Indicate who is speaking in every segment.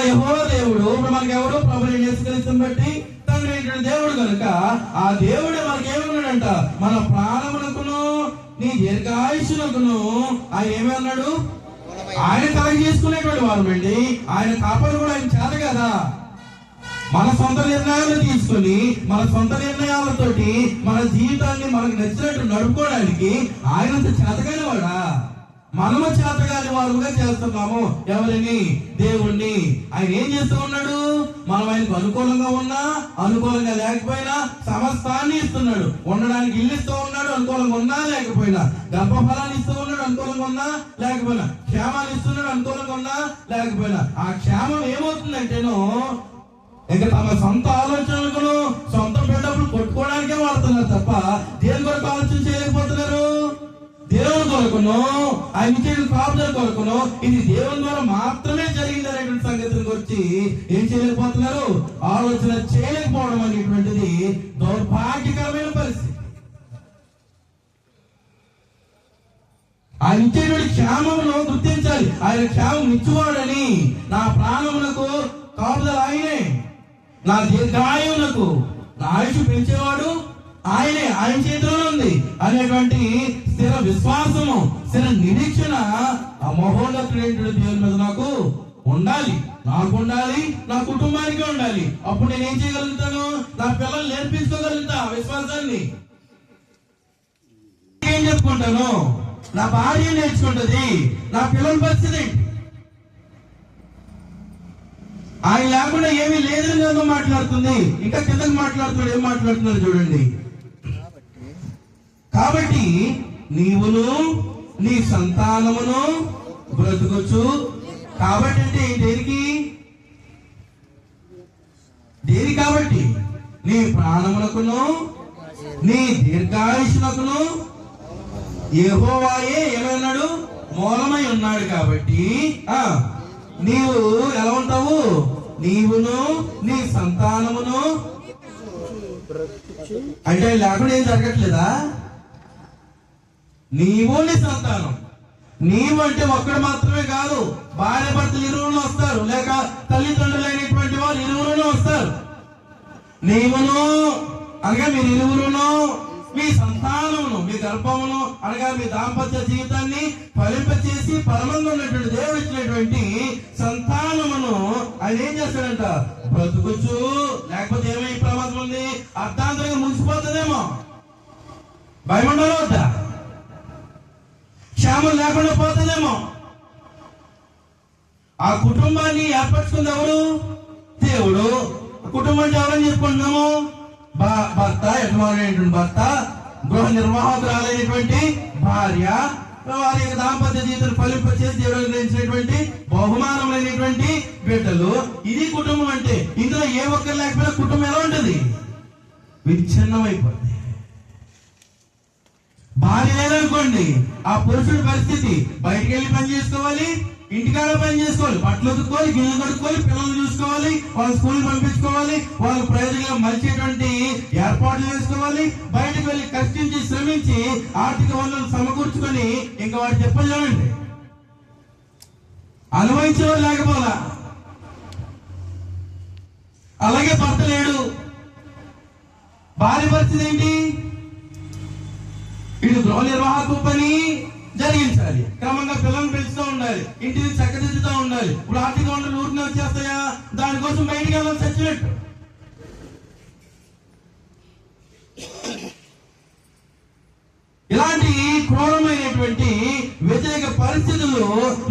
Speaker 1: యెహోవా దేవుడు ఇప్పుడు మనకి ఎవరు ప్రభుని యేసుక్రీస్తుని బట్టి తండ్రి అయిన దేవుడు కనుక ఆ దేవుడే మనకి ఏమన్నాడంట, మన ప్రాణమునకును నీ దీర్ఘాయుష్యునకును ఆయన ఏమి అన్నాడు, ఆయన కలెక్ట్ చేసుకునేటువంటి వారు అండి. ఆయన కాపాడు కూడా ఆయన చేత కదా. మన సొంత నిర్ణయాలు తీసుకుని మన సొంత నిర్ణయాలతోటి మన జీవితాన్ని మనకు నచ్చినట్టు నడుపుకోవడానికి ఆయన చేతగాని వాడా? మనము చేతగాని వారుగా చేస్తున్నాము ఎవరిని, దేవుణ్ణి. ఆయన ఏం చేస్తూ ఉన్నాడు, మనం ఆయనకు అనుకూలంగా ఉన్నా అనుకూలంగా లేకపోయినా సమస్తాన్ని ఇస్తున్నాడు. ఉండడానికి ఇల్లు ఇస్తూ ఉన్నాడు అనుకూలంగా ఉన్నా లేకపోయినా, గర్భఫలాన్ని ఇస్తూ ఉన్నాడు అనుకూలంగా ఉన్నా లేకపోయినా, క్షేమాన్ని ఇస్తున్నాడు అనుకూలంగా ఉన్నా లేకపోయినా. ఆ క్షేమం ఏమవుతుందంటేనో ఇంకా తమ సొంత ఆలోచనలను సొంత బిడ్డలు కొట్టుకోవడానికే వాడుతున్నారు తప్ప దేని కొరకు ఆలోచన చేయలేకపోతున్నారు. దేవుని కొరకును ఆయన ఇచ్చిన కాపుదల కొరకును ఇది దేవుని ద్వారా మాత్రమే జరిగింది అనేటువంటి సంగతిని గురించి ఏం చేయలేకపోతున్నారు, ఆలోచన చేయలేకపోవడం అనేటువంటిది దౌర్భాగ్యకరమైన పరిస్థితి. ఆయన ఇచ్చేటువంటి క్షేమమును గుర్తించాలి. ఆయన క్షేమం ఇచ్చువాడని, నా ప్రాణమునకు కాపుదల ఆయనే, నా దీర్ఘాయువునకు నా ఆయుష్ పెంచేవాడు ఆయనే, ఆయన చేతిలో ఉంది అనేటువంటి స్థిర విశ్వాసము, స్థిర నిరీక్షణ ఆ మహోన్నతుడైన దేవుని మీద నాకు ఉండాలి, నాకు ఉండాలి, నా కుటుంబానికి ఉండాలి. అప్పుడు నేనేం చేయగలుగుతాను, నా పిల్లలు నేర్పించుకోగలుగుతా విశ్వాసాన్ని. ఏం చెప్పుకుంటాను, నా భార్య నేర్చుకుంటది, నా పిల్లల పరిస్థితి ఆయన లేకుండా ఏమీ లేదని ఏదో మాట్లాడుతుంది. ఇంకా కిందకి మాట్లాడుతున్నాడు, ఏం మాట్లాడుతున్నాడు చూడండి. కాబట్టి నీవును నీ సంతానమును బ్రతుకొచ్చు. కాబట్టి అంటే దేనికి కాబట్టి నీ ప్రాణమునకును నీ దీర్ఘాయుష్నకును యెహోవాయే ఏమన్నాడు, మూలమై ఉన్నాడు. కాబట్టి నీవు ఎలా ఉంటావు, నీవును నీ సంతానమును అంటే లేకుండా ఏం జరగట్లేదా, నీవు నీ సంతానం. నీవు అంటే ఒక్కడు మాత్రమే కాదు, భార్య భర్తలు ఇరువురు వస్తారు, లేక తల్లిదండ్రులైనటువంటి వారు ఇరువురు వస్తారు. నీవును అనగా మీరు ఇరువురును మీ సంతానమును, మీ గర్భమును అనగా మీ దాంపత్య జీవితాన్ని ఫలింపచేసి పరమంగా ఉన్నటువంటి దేవుడు ఇచ్చినటువంటి సంతానమును ఆయన ఏం చేస్తాడంట, బ్రతుకుచ్చు. లేకపోతే ఏమై ప్రమాదం ఉంది, అర్థాంతరంగా ముగిసిపోతుందేమో, భయమండలో వద్దా, క్షేమం లేకుండా పోతుందేమో. ఆ కుటుంబాన్ని ఏర్పరచుకుంది ఎవరు, దేవుడు. కుటుంబం అంటే ఎవరని చెప్పుకుంటున్నాము, భర్త, యజమానుడైనటువంటి భర్త, గృహ నిర్వాహకురాలైనటువంటి భార్య, వారి యొక్క దాంపత్య జీవితం ఫలింపచేసి దేవుడు నిర్ణయించినటువంటి బహుమానమైనటువంటి బిడ్డలు. ఇది కుటుంబం అంటే. ఇందులో ఏ ఒక్కరు లేకపోయినా కుటుంబం ఎలా ఉంటుంది, విచ్ఛిన్నమైపోతుంది. భార్య లేదనుకోండి, ఆ పురుషుడి పరిస్థితి బయటికి వెళ్ళి పని చేసుకోవాలి, ఇంటికాడ పని చేసుకోవాలి, బట్టలు ఉతుక్కోవాలి, గిన్నెలు కడుక్కోవాలి, పిల్లలు చూసుకోవాలి, వాళ్ళ స్కూల్ పంపించుకోవాలి, వాళ్ళ ప్రయోజనంగా మలిచేటువంటి ఏర్పాట్లు చేసుకోవాలి, బయటకు వెళ్ళి కష్టించి శ్రమించి ఆర్థిక వనరులు సమకూర్చుకొని ఇంకా వాడు చెప్పలేమండి అనుభవించేవాడు లేకపోలా. అలాగే భర్త లేడు, భార్య పరిస్థితి ఏంటి, ఇటు గృహ నిర్వాహకు పని జరిగించాలి, క్రమంగా పిల్లల్ని పెంచుతూ ఉండాలి, ఇంటిని చక్కదిద్దుతూ ఉండాలి. ఇప్పుడు ఆర్థిక వనరులు ఊరిని వచ్చేస్తాయా, దానికోసం బయటికి వెళ్ళాల్సి వచ్చినట్టు. ఇలాంటి క్రూరమైనటువంటి వ్యతిరేక పరిస్థితులు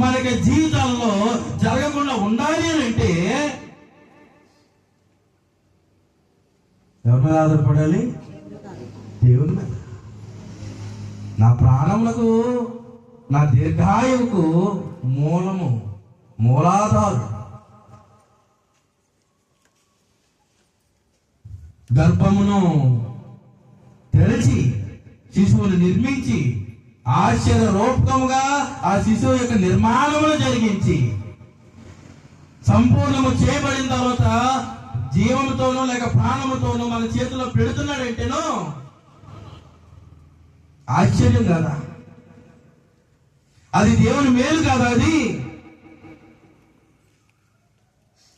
Speaker 1: మనకి జీవితాల్లో జరగకుండా ఉండాలి అని అంటే ఎవరి మీద ఆధారపడాలి, దేవుని మీద. నా ప్రాణములకు నా దీర్ఘాయువుకు మూలాధారు. గర్భమును తెరచి శిశువును నిర్మించి ఆశ్చర్య రూపకముగా ఆ శిశువు యొక్క నిర్మాణమును జరిగించి సంపూర్ణము చేయబడిన తర్వాత జీవముతోనూ లేక ప్రాణముతోనూ మన చేతిలో పెడుతున్నాడంటేనో ఆశ్చర్యం కదా, అది దేవుని మేలు కదా. అది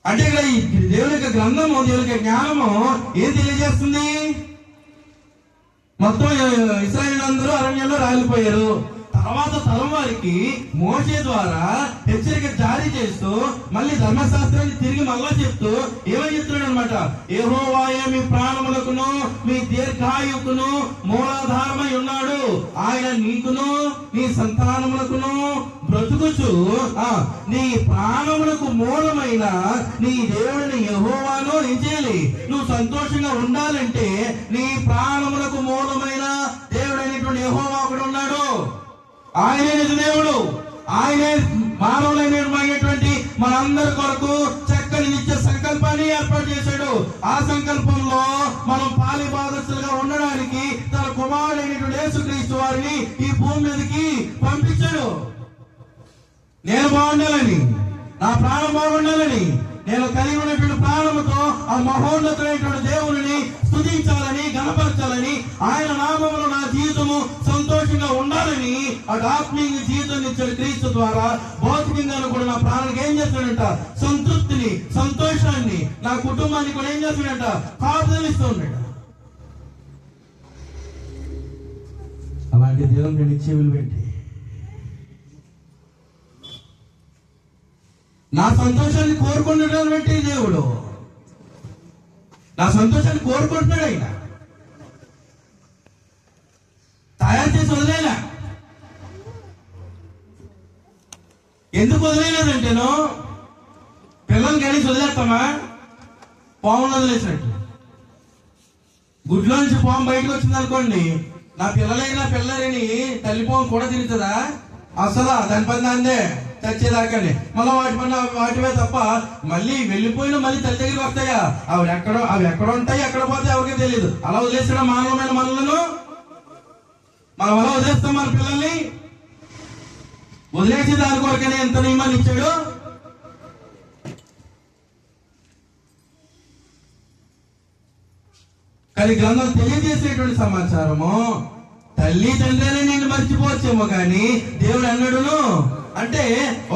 Speaker 1: అంటే ఇక్కడ ఈ దేవుని యొక్క గ్రంథము, దేవుని యొక్క జ్ఞానము ఏం తెలియజేస్తుంది? మొత్తం ఇశ్రాయేలు అందరూ అరణ్యంలో రాలిపోయారు. తర్వాత తరం వారికి మోషే ద్వారా హెచ్చరిక జారీ చేస్తూ మళ్ళీ ధర్మశాస్త్రాన్ని తిరిగి మళ్ళా చెప్తూ ఏమని చెప్తున్నాడు అనమాట, యెహోవాయే మీ ప్రాణములకును మీ దీర్ఘాయుకును మూలాధారమై ఉన్నాడు. ఆయన నీకును నీ సంతానములకును బ్రతుకుచు నీ ప్రాణములకు మూలమైన నీ దేవుడిని యెహోవాను ఏం చేయాలి? నువ్వు సంతోషంగా ఉండాలంటే నీ ప్రాణములకు మూలమైన దేవుడు అనేటువంటి యెహోవా ఒకడు ఉన్నాడు. ఆయనే నిజ దేవుడు. ఆయనే మానవులైనటువంటి మనందరి కొరకు చక్కని నిత్య సంకల్పాన్ని ఏర్పాటు చేశాడు. ఆ సంకల్పంలో మనం పాలిభాగస్తులుగా ఉండడానికి తన కుమారుడైనటువంటి యేసుక్రీస్తు వారిని ఈ భూమి మీదకి పంపించాడు. నేను బాగుండాలని, నా ప్రాణం బాగుండాలని, నేను కలిగి ఉన్నటువంటి ప్రాణముతో ఆ మహోన్నతమైనటువంటి దేవుని స్తుతించాలని, గణపరచాలని, ఆయన నామములో నా జీవితము సంతోషంగా ఉండాలని అటు ఆత్మీయ జీవితం ఇచ్చాడు క్రీస్తు ద్వారా. భౌతికంగా కూడా నా ప్రాణానికి ఏం చేస్తాడంట? సంతృప్తిని, సంతోషాన్ని, నా కుటుంబానికి కూడా ఏం చేస్తాడంట? కాపుదలిస్తూ ఉన్నాడు. అలాంటి దేవుని నేను చెవులు పెట్టి నా సంతోషాన్ని కోరుకుంటున్నటువంటి దేవుడు, నా సంతోషాన్ని కోరుకుంటున్నాడు. ఆయన తయారు చేసి వదిలేలా. ఎందుకు వదిలేదంటేను, పిల్లల్ని కలిసి వదిలేస్తామా? పాములు వదిలేసినట్టు. గుడ్లో నుంచి పాము బయటకు వచ్చింది అనుకోండి, నా పిల్లలని తల్లిపాము కూడా తిరుగుతుందా? అసలు దాని పని దాందే చచ్చేదాకానే. మళ్ళీ వాటివే తప్ప మళ్ళీ వెళ్ళిపోయినా మళ్ళీ తల్లి దగ్గరికి వస్తాయా? అవి ఎక్కడ ఉంటాయి, ఎక్కడ పోతాయి ఎవరికి తెలియదు. అలా వదిలేసిన మానవమైన మనలను మనం అలా వదిలేస్తాం. మన పిల్లల్ని వదిలేసి దాని కొరకనే ఎంత నియమాన్ని ఇచ్చాడు. కానీ గ్రంథం తెలియజేసేటువంటి సమాచారము, తల్లి తండ్రిని నేను మర్చిపోవచ్చేమో కానీ దేవుడు అన్నాడును అంటే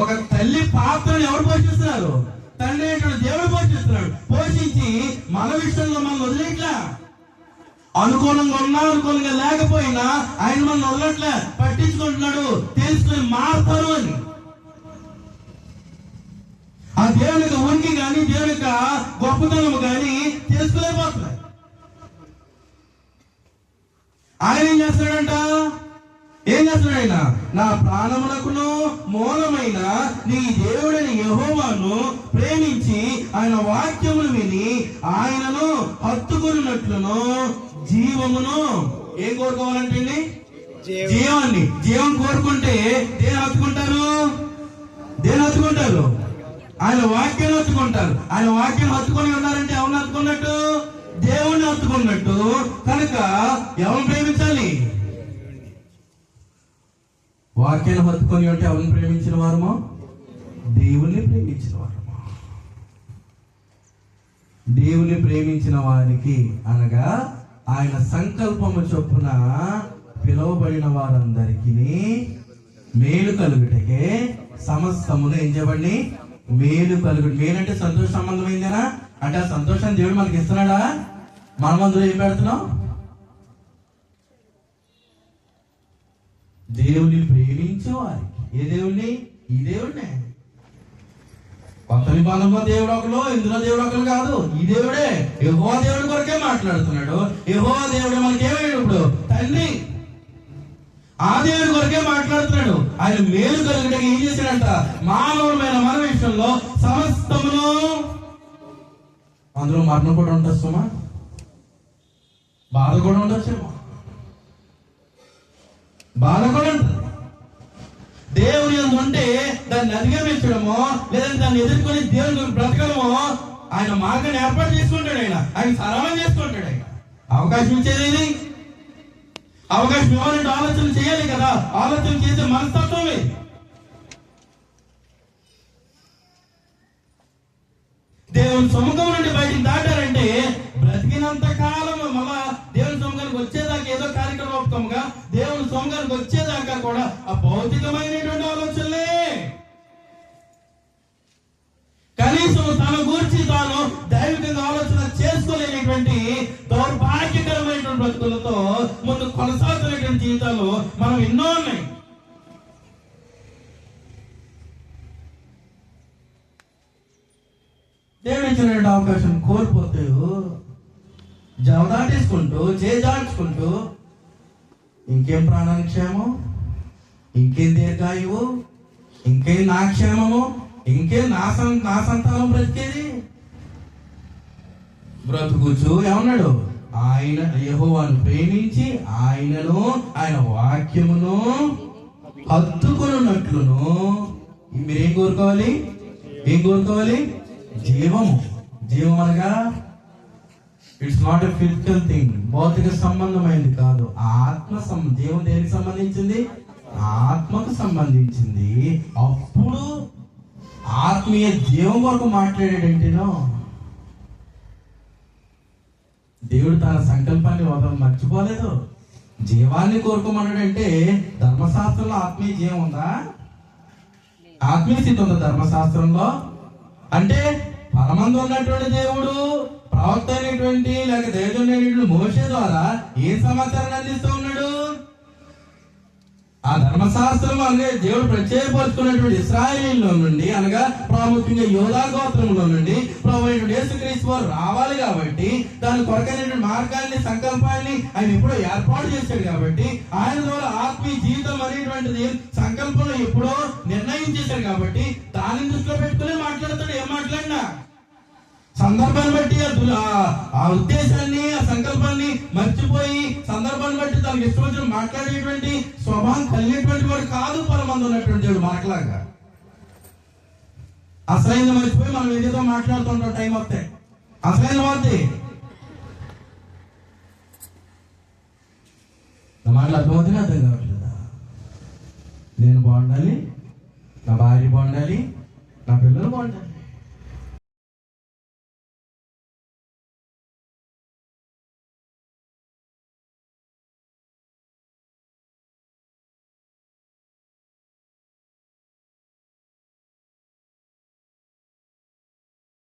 Speaker 1: ఒక తల్లి పాత్రను ఎవరు పోషిస్తున్నారు? తండ్రి దేవుడు పోషిస్తున్నాడు. పోషించి మన విషయంలో మనం వదిలేట్లా. అనుకూలంగా ఉన్నా అనుకూలంగా లేకపోయినా ఆయన మనం వదలట్లే, పట్టించుకుంటున్నాడు. తెలుసుకుని మారుతారు అని ఆ దేవుని యొక్క ఉనికి కానీ దేవుని యొక్క గొప్పతనము కానీ తెలుసుకోలేకపోతున్నారు. ఆయన ఏం చేస్తాడంట? ఆయన నా ప్రాణములకును మూలమైన నీ దేవుడని యెహోవాను ప్రేమించి ఆయన వాక్యములు విని ఆయనను హత్తుకున్నట్లును జీవమును ఏం కోరుకోవాలంటే జీవం కోరుకుంటే దేని హత్తుకుంటారు? ఆయన వాక్యాన్ని హత్తుకుంటారు. ఆయన వాక్యం హత్తుకొని ఉన్నారంటే ఎవరిని హత్తుకున్నట్టు? దేవుణ్ణి హత్తుకున్నట్టు. కనుక ఎవరిని ప్రేమించాలి? వాక్యాన్ని హత్తుకొని అంటే ఎవరిని ప్రేమించిన వారమో? దేవుణ్ణి ప్రేమించిన వారమో. దేవుని ప్రేమించిన వారికి అనగా ఆయన సంకల్పము చొప్పున పిలువబడిన వారందరికీ మేలు కలుగుటకే సమస్తమును ఏం చేయబడి మేలు కలుగుడు. మేలంటే సంతోష సంబంధమైందేనా? అంటే ఆ సంతోషాన్ని దేవుడు మనకి ఇస్తున్నాడా? మనం అందులో ఏం పెడుతున్నాం? దేవుని ప్రేమించే వారికి. ఏ దేవుణ్ణి? ఈ దేవుడినే. కొత్త నిబంధనలో దేవుడు ఒకరు, ఇందులో దేవుడు ఒకరు కాదు. ఈ దేవుడే. యెహోవా దేవుడి కొరకే మాట్లాడుతున్నాడు. యెహోవా దేవుడు మనకి ఏమయ్యాడు? ఇప్పుడు తండ్రి. ఆ దేవుడి కొరకే మాట్లాడుతున్నాడు. ఆయన మేలు కలుగుటకి ఏం చేశాడంట? మానవులమైన మన విషయంలో సమస్తమును. అందులో మరణం కూడా ఉండొచ్చుమా, బాధ కూడా ఉండొచ్చేమో. బాధ కూడా ఉంటుంది. దేవుని ఉంటే దాన్ని అధిగమించడమో లేదంటే దాన్ని ఎదుర్కొని దేవుని బ్రతకడమో ఆయన మార్గాన్ని ఏర్పాటు చేసుకుంటాడు. ఆయన సరళం చేసుకుంటాడు. ఆయన అవకాశం ఇచ్చేది, అవకాశం ఇవ్వాలంటే ఆలోచన చేయాలి కదా. ఆలోచన చేసే మనస్తత్వమే. దేవుని సముఖం నుండి బయటికి దాటారంటే బ్రతికినంత కాలం మళ్ళా దేవుని సముఖానికి వచ్చేదాకా ఏదో కార్యక్రమంగా దేవుని సముఖానికి వచ్చేదాకా కూడా ఆ భౌతికమైనటువంటి ఆలోచనలే. కనీసం కనీసం తన గురించి తాను దైవికంగా ఆలోచన చేసుకోలేనటువంటి దౌర్భాగ్యకరమైనటువంటి బ్రతుకులతో ముందు కొనసాగుతున్నటువంటి జీవితాలు మనం ఎన్నో ఉన్నాయి. దేవుడు ఇచ్చినటువంటి అవకాశం కోల్పోతూ జవదాటేసుకుంటూ చేజార్చుకుంటూ ఇంకేం ప్రాణానికి క్షేమం, ఇంకేం దీర్ఘాయువు, ఇంకేం నా క్షేమము, ఇంకేం నా సంతానం బ్రతికేది. బ్రతుకుచు ఏమన్నాడు, ఆయన యెహోవాను ప్రేమించి ఆయనను ఆయన వాక్యమును హత్తుకున్నట్లును మీరేం కోరుకోవాలి, ఏం కోరుకోవాలి? జీవము. జీవం అనగా it's not a physical thing, భౌతిక సంబంధమైంది కాదు, ఆత్మ జీవం దేనికి సంబంధించింది? ఆత్మకు సంబంధించింది. అప్పుడు ఆత్మీయ జీవం వరకు మాట్లాడేటంటేనో దేవుడు తన సంకల్పాన్ని మర్చిపోలేదు. జీవాన్ని కోరుకోమన్నాడంటే ధర్మశాస్త్రంలో ఆత్మీయ జీవం ఉందా? ఆత్మీయ స్థితి ఉందా ధర్మశాస్త్రంలో? అంటే పరమందు ఉన్నటువంటి దేవుడు ప్రవక్త అయినటువంటి లేక దేవుడు మోషే ద్వారా ఏ సమాచారాన్ని అందిస్తూ ఉన్నాడు? ఆ ధర్మశాస్త్రం అనగా దేవుడు ప్రత్యేకపరుచుకున్నటువంటి ఇశ్రాయేలీలో నుండి, అనగా ప్రాముఖ్యంగా యోధా గోత్రంలో నుండి ప్రభు యేసుక్రీస్తు వారు రావాలి కాబట్టి దాని కొరకైనటువంటి మార్గాన్ని, సంకల్పాన్ని ఆయన ఎప్పుడో ఏర్పాటు చేశాడు కాబట్టి ఆయన ద్వారా ఆత్మీయ జీవితం అనేటువంటిది సంకల్పంలో ఎప్పుడో నిర్ణయించేశాడు కాబట్టి దానిని దృష్టిలో పెట్టుకుని మాట్లాడతాడు. ఏం మాట్లాడినా సందర్భాన్ని బట్టి ఆ ఉద్దేశాన్ని, ఆ సంకల్పాన్ని మర్చిపోయి సందర్భాన్ని బట్టి తనకి ఇష్టం వచ్చిన మాట్లాడేటువంటి స్వభావం కలిగేటువంటి వాడు కాదు పరమందు ఉన్నటువంటి వాడు. మనకులాగా అసలైన మర్చిపోయి మనం ఏదేదో మాట్లాడుతుంటాం టైం వస్తే. అసలైన వార్తే నా మాటలు అర్థమవుతుంది, అర్థం కావట్లేదా? నేను బాగుండాలి,